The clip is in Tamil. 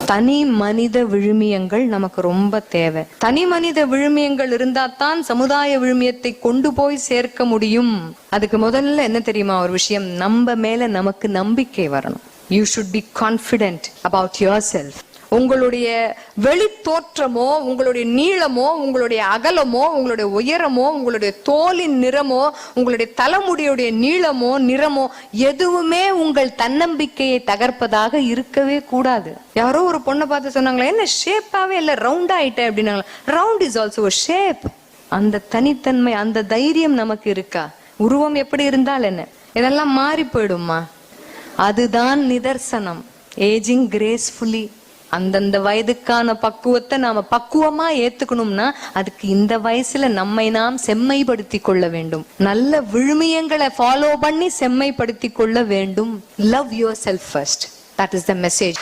தனி மனித விழுமியங்கள் நமக்கு ரொம்ப தேவை. தனி மனித விழுமியங்கள் இருந்தால்தான் சமுதாய விழுமியத்தை கொண்டு போய் சேர்க்க முடியும். அதுக்கு முதல்ல என்ன தெரியுமா ஒரு விஷயம், நம்ம மேல நமக்கு நம்பிக்கை வரணும். You should be confident about yourself. உங்களுடைய வெளி தோற்றமோ, உங்களுடைய நீளமோ, உங்களுடைய அகலமோ, உங்களுடைய உயரமோ, உங்களுடைய தோலின் நிறமோ, உங்களுடைய தலைமுடியுடைய நீளமோ நிறமோ எதுவுமே உங்கள் தன்னம்பிக்கையை தகர்ப்பதாக இருக்கவே கூடாது. யாரோ ஒரு பொண்ணை பார்த்து சொன்னாங்களே, என்ன ஷேப்பாவே இல்ல, ரவுண்டா ஆயிட்ட அப்படின்னாங்களா. Round is also a shape. அந்த தனித்தன்மை, அந்த தைரியம் நமக்கு இருக்கா? உருவம் எப்படி இருந்தால் என்ன, இதெல்லாம் மாறி போயிடுமா? அதுதான் நிதர்சனம். Ageing gracefully. அந்தந்த வயதுக்கான பக்குவத்தை நாம பக்குவமா ஏத்துக்கணும்னா அதுக்கு இந்த வயசுல நம்மை நாம் செம்மைப்படுத்தி கொள்ள வேண்டும். நல்ல விழுமியங்களை ஃபாலோ பண்ணி செம்மைப்படுத்தி கொள்ள வேண்டும். Love your self first. That is the message.